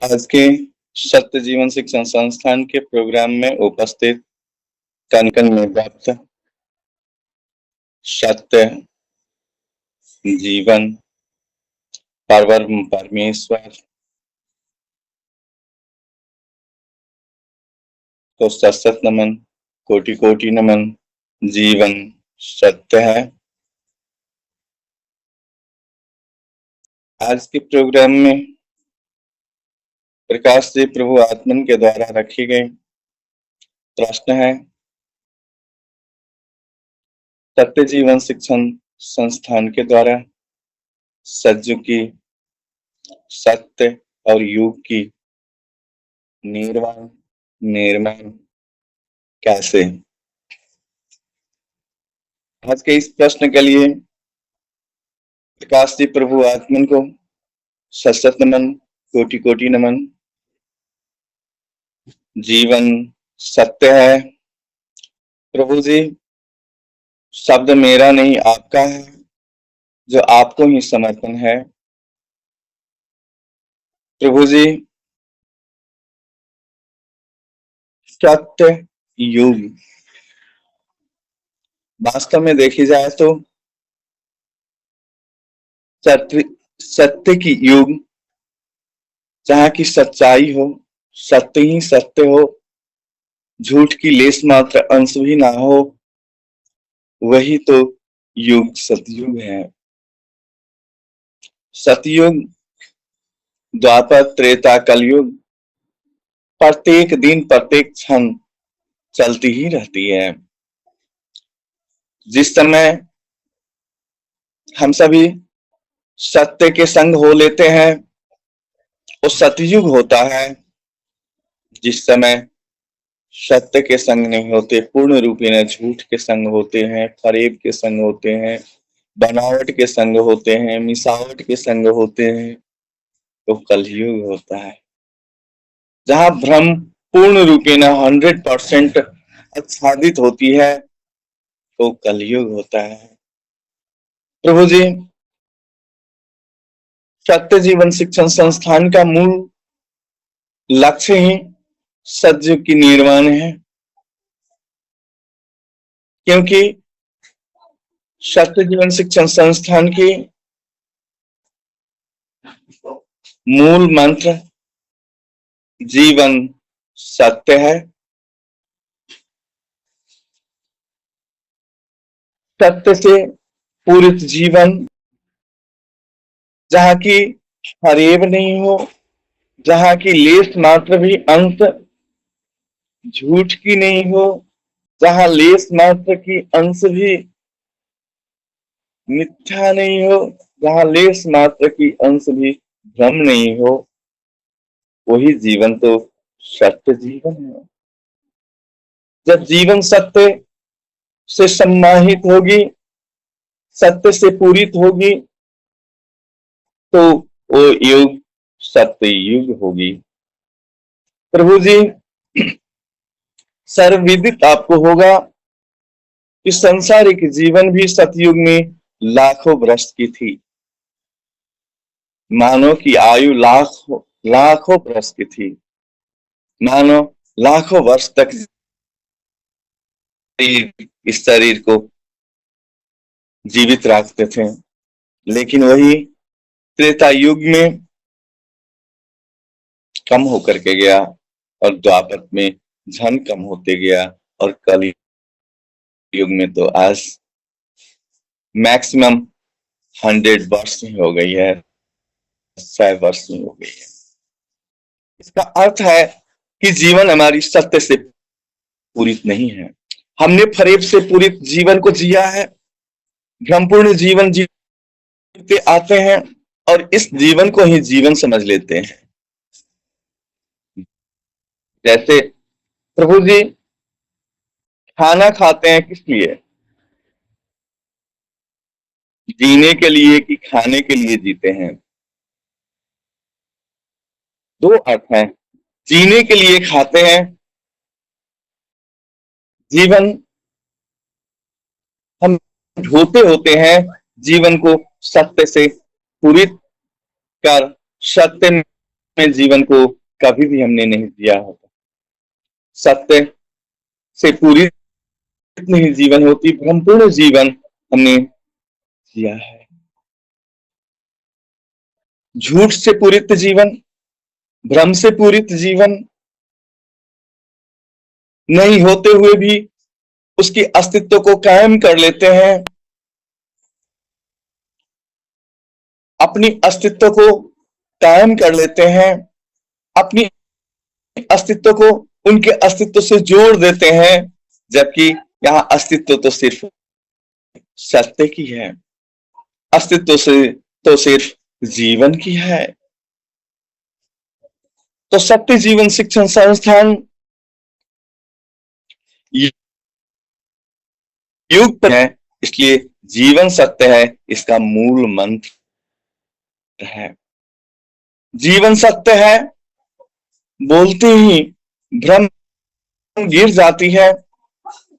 आज के सत्य जीवन शिक्षण संस्थान के प्रोग्राम में उपस्थित कण कण में व्याप्त सत्य जीवन परमेश्वर को सशत नमन, कोटि कोटि नमन। जीवन सत्य है। आज के प्रोग्राम में प्रकाश जी प्रभु आत्मन के द्वारा रखी गई प्रश्न है, सत्य जीवन शिक्षण संस्थान के द्वारा सतयुग की सत्य और युग की निर्माण कैसे। आज के इस प्रश्न के लिए प्रकाश जी प्रभु आत्मन को सशत नमन, कोटि कोटि नमन। जीवन सत्य है। प्रभु जी, शब्द मेरा नहीं आपका है, जो आपको ही समर्पण है। प्रभु जी, सत्य युग वास्तव में देखी जाए तो सत्य की युग, जहाँ की सच्चाई हो, सत्य ही सत्य हो, झूठ की लेस मात्र अंश भी ना हो, वही तो युग सतयुग है। सतयुग, द्वापर, त्रेता, कलयुग प्रत्येक दिन प्रत्येक क्षण चलती ही रहती है। जिस समय हम सभी सत्य के संग हो लेते हैं वो सतयुग होता है। जिस समय सत्य के संग नहीं होते, पूर्ण रूपेण झूठ के संग होते हैं, फरेब के संग होते हैं, बनावट के संग होते हैं, मिसावट के संग होते हैं, तो कलयुग होता है। जहां भ्रम पूर्ण रूपेण 100% आच्छादित होती है तो कलयुग होता है। प्रभु जी, सत्य जीवन शिक्षण संस्थान का मूल लक्ष्य ही सतयुग की निर्माण है, क्योंकि सत्य जीवन शिक्षण संस्थान की मूल मंत्र जीवन सत्य है। सत्य से पूरित जीवन, जहाँ की फरेब नहीं हो, जहाँ की लेस मात्र भी अंश झूठ की नहीं हो, जहाँ लेस मात्र की अंश भी मिथ्या नहीं हो, जहाँ लेस मात्र की अंश भी भ्रम नहीं हो, वही जीवन तो सत्य जीवन है। जब जीवन सत्य से सम्माहित होगी, सत्य से पूरित होगी, तो वो युग सत्य युग होगी। प्रभु जी, सर्वविदित आपको होगा कि संसारिक जीवन भी सतयुग में लाखों वर्ष की थी। मानव की आयु लाखों वर्ष की थी। मानव लाखों वर्ष तक इस शरीर को जीवित रखते थे, लेकिन वही त्रेता युग में कम होकर के गया और द्वापर में झन कम होते गया, और कल युग में तो आज मैक्सिमम 100 वर्ष ही हो गई है, 100 वर्ष ही हो गई है। इसका अर्थ है कि जीवन हमारी सत्य से पूरित नहीं है। हमने फरेब से पूरित जीवन को जिया है, भ्रमपूर्ण जीवन जीते आते हैं और इस जीवन को ही जीवन समझ लेते हैं। जैसे प्रभु जी, खाना खाते हैं किस लिए? जीने के लिए कि खाने के लिए जीते हैं? दो अर्थ हैं। जीने के लिए खाते हैं, जीवन हम ढोते होते हैं जीवन को सत्य से पूरित कर, सत्य में जीवन को कभी भी हमने नहीं जिया होता। सत्य से पूरी नहीं जीवन होती, भ्रमपूर्ण जीवन हमने जिया है। झूठ से पूरित जीवन, भ्रम से पूरित जीवन नहीं होते हुए भी उसकी अस्तित्व को कायम कर लेते हैं, अपनी अस्तित्व को कायम कर लेते हैं, अपनी अस्तित्व को उनके अस्तित्व से जोड़ देते हैं, जबकि यहां अस्तित्व तो सिर्फ सत्य की है, अस्तित्व से तो सिर्फ जीवन की है। तो सत्य जीवन शिक्षण संस्थान युग पर है, इसलिए जीवन सत्य है इसका मूल मंत्र है। जीवन सत्य है, बोलते ही भ्रम गिर जाती है,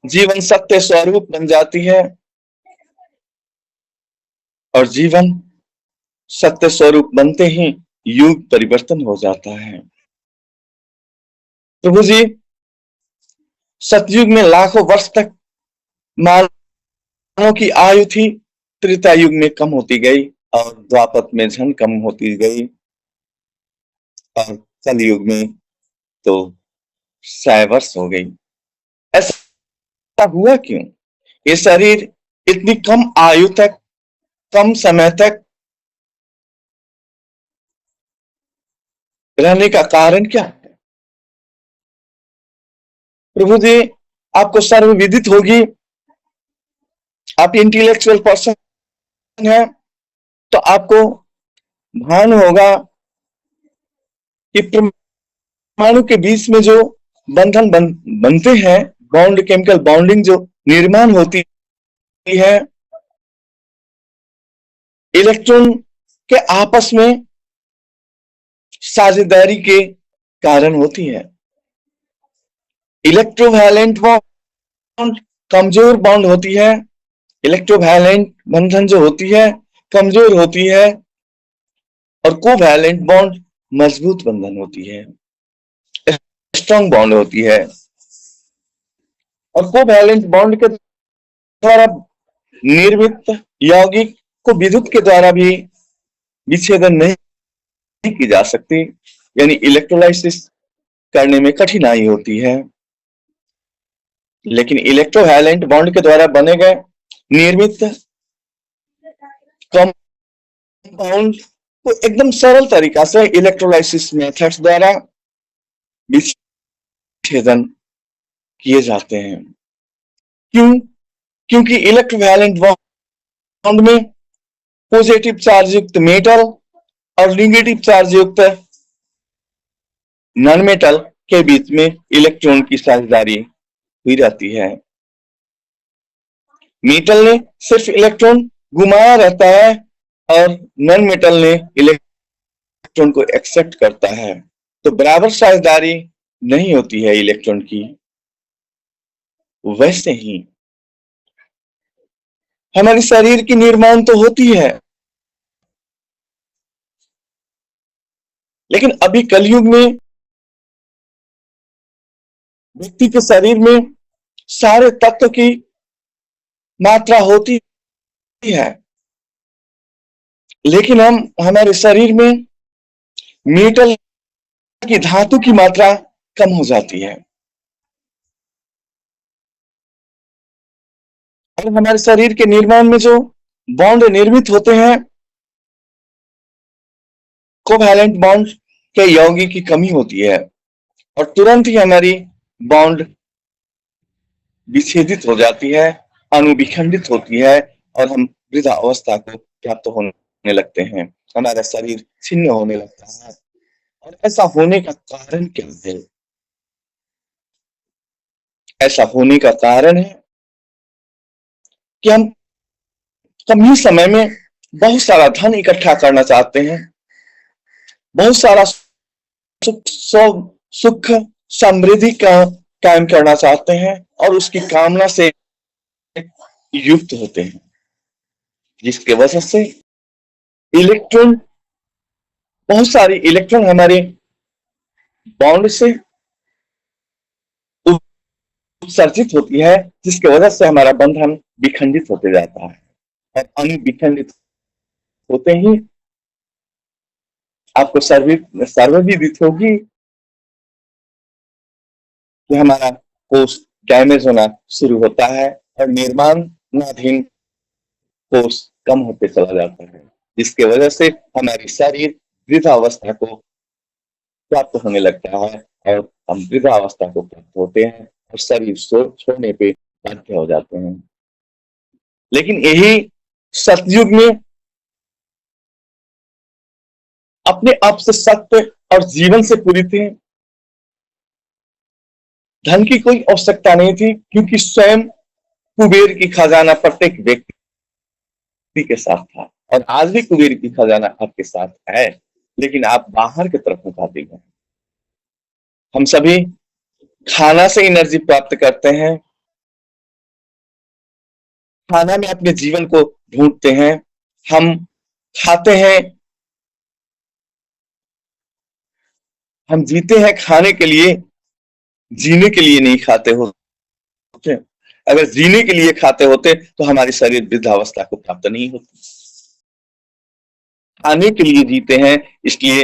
जीवन सत्य स्वरूप बन जाती है और जीवन सत्य स्वरूप बनते ही युग परिवर्तन हो जाता है। प्रभु जी, सतयुग में लाखों वर्ष तक मानव की आयु थी, त्रेता युग में कम होती गई और द्वापर में झन कम होती गई और कलयुग में तो 100 वर्ष हो गई। ऐसा हुआ क्यों? ये शरीर इतनी कम आयु तक, कम समय तक रहने का कारण क्या है? प्रभु जी, आपको सर्वविदित होगी, आप इंटेलेक्चुअल पर्सन है, तो आपको भान होगा कि परमाणु के बीच में जो बंधन बनते हैं, बॉन्ड, केमिकल बॉन्डिंग जो निर्माण होती है, इलेक्ट्रॉन के आपस में साझेदारी के कारण होती है। इलेक्ट्रोवैलेंट बॉन्ड कमजोर बॉन्ड होती है, इलेक्ट्रोवैलेंट बंधन जो होती है कमजोर होती है और कोवैलेंट बॉन्ड मजबूत बंधन होती है, स्ट्रॉन्ग बॉन्ड होती है। और कोवैलेंट बॉन्ड के द्वारा निर्मित यौगिक को विद्युत के द्वारा भी विच्छेदन नहीं की जा सकती, यानी इलेक्ट्रोलाइसिस करने में कठिनाई होती है। लेकिन इलेक्ट्रोवैलेंट बॉन्ड के द्वारा बने गए निर्मित कंपाउंड को एकदम सरल तरीका से इलेक्ट्रोलाइसिस मेथड्स द्वारा विच्छेदन किए जाते हैं। क्यों? क्योंकि इलेक्ट्रोवैलेंट बॉन्ड में पॉजिटिव चार्ज युक्त मेटल और नेगेटिव चार्ज युक्त नॉन मेटल के बीच में इलेक्ट्रॉन की साझेदारी हुई रहती है। मेटल ने सिर्फ इलेक्ट्रॉन घुमाया रहता है और नॉन मेटल ने इलेक्ट्रॉन को एक्सेप्ट करता है, तो बराबर साझेदारी नहीं होती है इलेक्ट्रॉन की। वैसे ही हमारे शरीर की निर्माण तो होती है, लेकिन अभी कलयुग में व्यक्ति के शरीर में सारे तत्व की मात्रा होती है, लेकिन हमारे शरीर में मेटल की धातु की मात्रा कम हो जाती है। और हमारे शरीर के निर्माण में जो बॉन्ड निर्मित होते हैं, कोवैलेंट बॉन्ड के यौगिक की कमी होती है और तुरंत ही हमारी बॉन्ड विच्छेदित हो जाती है, अणुविखंडित होती है और हम वृद्धा अवस्था को प्राप्त होने लगते हैं, हमारा शरीर छिन्न होने लगता है। और ऐसा होने का कारण क्या है? ऐसा होने का कारण है कि हम कम ही समय में बहुत सारा धन इकट्ठा करना चाहते हैं, बहुत सारा सुख समृद्धि का कायम करना चाहते हैं और उसकी कामना से युक्त होते हैं, जिसके वजह से इलेक्ट्रॉन, बहुत सारी इलेक्ट्रॉन हमारे बॉन्ड से उत्सर्जित होती है, जिसकी वजह से हमारा बंधन विखंडित होते जाता है। और अणु होते ही आपको सर्वविदित होगी कि हमारा कोष डैमेज होना शुरू होता है और निर्माणाधीन कोष कम होते चला जाता है, जिसकी वजह से हमारी शरीर वृद्धावस्था को प्राप्त होने लगता है और हम वृद्धावस्था को प्राप्त होते हैं और शरीर छोड़ने पे बाध्य हो जाते हैं। लेकिन यही सतयुग में अपने आप से सत्य और जीवन से पूरी थे। धन की कोई आवश्यकता नहीं थी, क्योंकि स्वयं कुबेर की खजाना प्रत्येक व्यक्ति के साथ था और आज भी कुबेर की खजाना आपके साथ है, लेकिन आप बाहर की तरफ मुखाते हैं। हम सभी खाना से एनर्जी प्राप्त करते हैं, खाना में अपने जीवन को ढूंढते हैं, हम खाते हैं, हम जीते हैं खाने के लिए, जीने के लिए नहीं खाते होते। अगर जीने के लिए खाते होते तो हमारी शरीर वृद्धावस्था को प्राप्त नहीं होती। खाने के लिए जीते हैं, इसलिए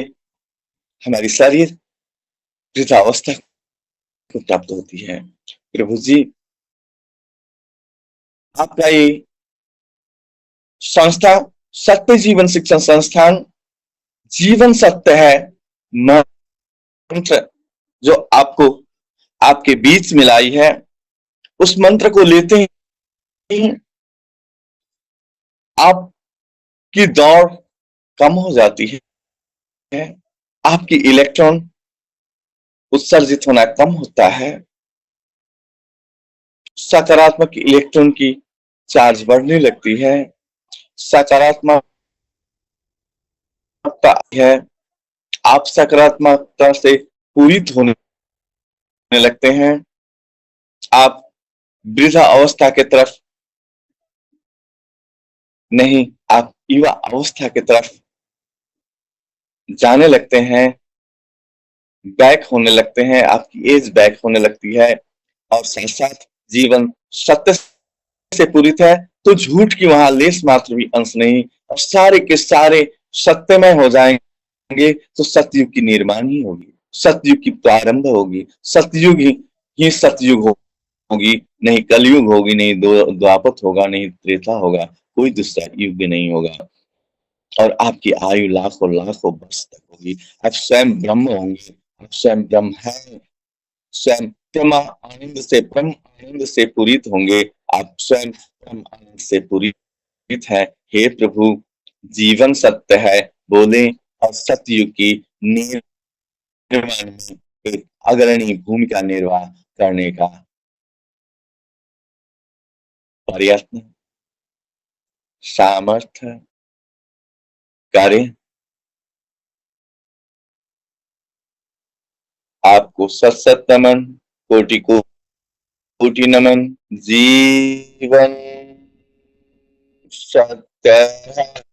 हमारी शरीर वृद्धावस्था को प्राप्त होती है। प्रभु जी, आपका ये संस्था सत्य जीवन शिक्षण संस्थान जीवन सत्य है मंत्र जो आपको आपके बीच मिलाई है, उस मंत्र को लेते ही आपकी दौड़ कम हो जाती है, आपकी इलेक्ट्रॉन उत्सर्जित होना कम होता है, सकारात्मक इलेक्ट्रॉन की चार्ज बढ़ने लगती है, सकारात्मकता है, आप सकारात्मकता से पूरित होने लगते हैं, आप वृद्धा अवस्था की तरफ नहीं, आप युवा अवस्था की तरफ जाने लगते हैं, बैक होने लगते हैं, आपकी एज बैक होने लगती है और साथ साथ जीवन सत्य से पूरित है तो झूठ की वहां लेस मात्र भी अंश नहीं और सारे के सारे सत्यमय हो जाएंगे, तो सतयुग की निर्माण ही होगी, सतयुग की प्रारंभ होगी, सतयुग ही सतयुग होगी, नहीं कलयुग होगी, नहीं द्वापर होगा, नहीं त्रेता होगा, कोई दूसरा युग नहीं होगा और आपकी आयु लाखों लाखों वर्ष तक होगी। आप स्वयं ब्रह्म होंगे, आप स्वयं ब्रह्म है, स्वयं परम आनंद से पूरित होंगे, आप स्वयं परम आनंद से पूरित है। हे प्रभु, जीवन सत्य है बोले और सतयुग की निर्माण में एक अग्रणी भूमिका निर्वाह करने का प्रयत्न सामर्थ्य करें। आपको सत सत नमन, कोटि कोटि नमन। जीवन सत्य है।